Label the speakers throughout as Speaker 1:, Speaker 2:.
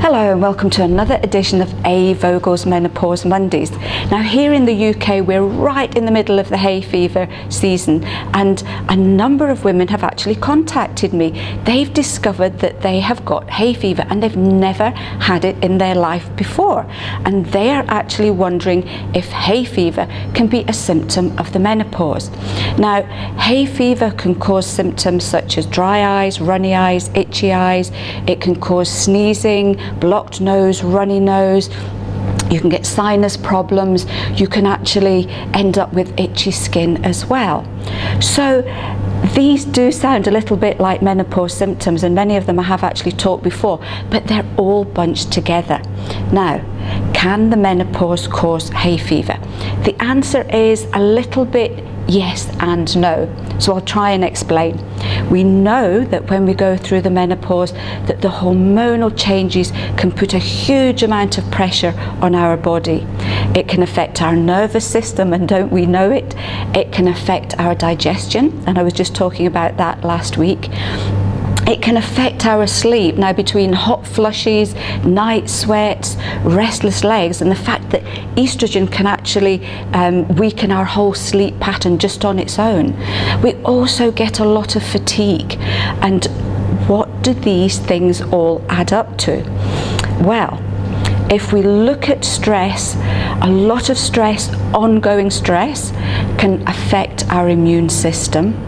Speaker 1: Hello and welcome to another edition of Allergies Menopause Mondays. Now here in the UK we're right in the middle of the hay fever season, and a number of women have actually contacted me. They've discovered that they have got hay fever and they've never had it in their life before, and they are actually wondering if hay fever can be a symptom of the menopause. Now hay fever can cause symptoms such as dry eyes, runny eyes, itchy eyes. It can cause sneezing, blocked nose, runny nose. You can get sinus problems. You can actually end up with itchy skin as well. So these do sound a little bit like menopause symptoms, and many of them I have actually taught before, but they're all bunched together. Now, can the menopause cause hay fever? The answer is a little bit yes and no. So I'll try and explain. We know that when we go through the menopause that the hormonal changes can put a huge amount of pressure on our body. It can affect our nervous system, and don't we know it? It can affect our digestion, and I was just talking about that last week. It can affect our sleep. Now, between hot flushes, night sweats, restless legs, and the fact that estrogen can actually weaken our whole sleep pattern just on its own, we also get a lot of fatigue. And what do these things all add up to? Well, if we look at stress, a lot of stress, ongoing stress, can affect our immune system.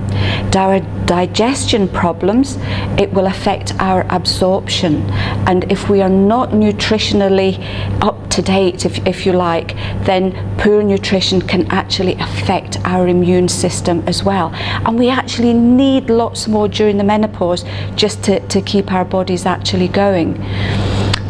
Speaker 1: Our digestion problems, it will affect our absorption, and if we are not nutritionally up to date, if you like, then poor nutrition can actually affect our immune system as well, and we actually need lots more during the menopause just to keep our bodies actually going.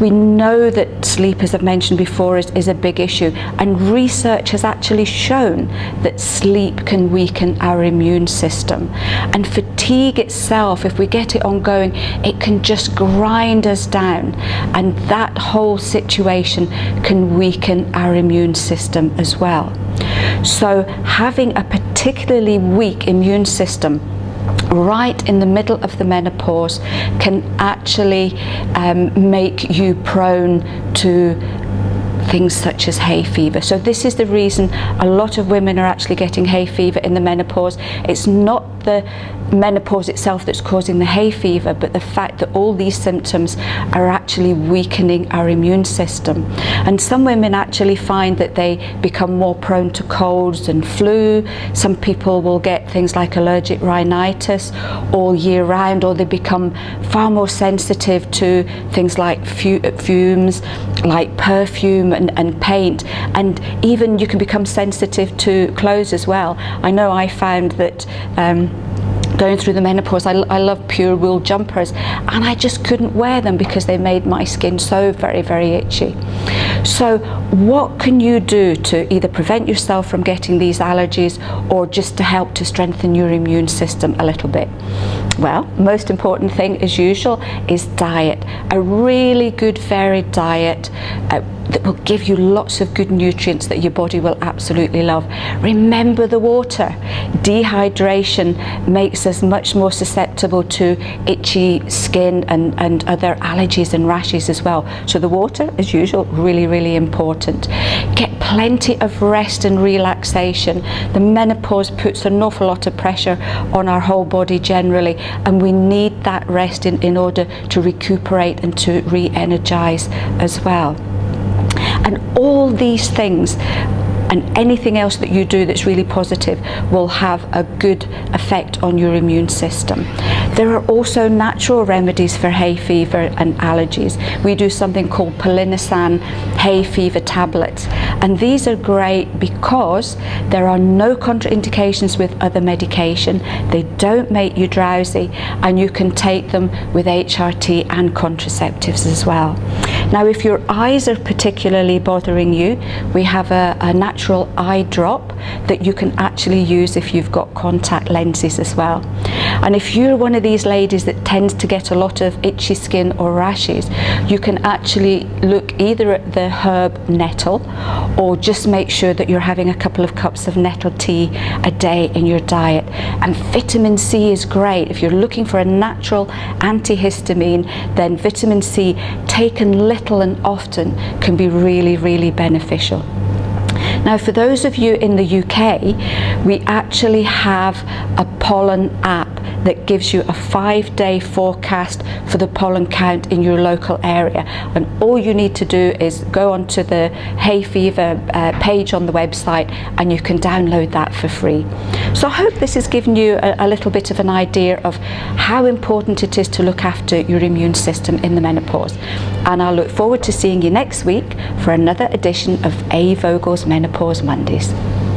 Speaker 1: We know that sleep, as I've mentioned before, is a big issue, and research has actually shown that sleep can weaken our immune system. And fatigue itself, if we get it ongoing, it can just grind us down, and that whole situation can weaken our immune system as well. So having a particularly weak immune system right in the middle of the menopause can actually make you prone to things such as hay fever. So this is the reason a lot of women are actually getting hay fever in the menopause. It's not the menopause itself that's causing the hay fever, but the fact that all these symptoms are actually weakening our immune system. And some women actually find that they become more prone to colds and flu. Some people will get things like allergic rhinitis all year round, or they become far more sensitive to things like fumes, like perfume and paint, and even you can become sensitive to clothes as well. I know I found that going through the menopause, I love pure wool jumpers, and I just couldn't wear them because they made my skin so very, very itchy. So what can you do to either prevent yourself from getting these allergies, or just to help to strengthen your immune system a little bit? Well, most important thing as usual is diet. A really good varied diet that will give you lots of good nutrients that your body will absolutely love. Remember the water. Dehydration makes us much more susceptible to itchy skin and other allergies and rashes as well. So the water, as usual, really, really important. Get plenty of rest and relaxation. The menopause puts an awful lot of pressure on our whole body generally, and we need that rest in order to recuperate and to re-energize as well. And all these things and anything else that you do that's really positive will have a good effect on your immune system. There are also natural remedies for hay fever and allergies. We do something called Pollen hay fever tablets, and these are great because there are no contraindications with other medication. They don't make you drowsy, and you can take them with HRT and contraceptives as well. Now, if your eyes are particularly bothering you, we have a natural eye drop that you can actually use if you've got contact lenses as well. And if you're one of these ladies that tends to get a lot of itchy skin or rashes, you can actually look either at the herb nettle, or just make sure that you're having a couple of cups of nettle tea a day in your diet. And vitamin C is great. If you're looking for a natural antihistamine, then vitamin C taken little and often can be really, really beneficial. Now, for those of you in the UK, we actually have a pollen app that gives you a 5-day forecast for the pollen count in your local area. And all you need to do is go onto the hay fever page on the website, and you can download that for free. So I hope this has given you a little bit of an idea of how important it is to look after your immune system in the menopause. And I'll look forward to seeing you next week for another edition of A. Vogel's Menopause Mondays.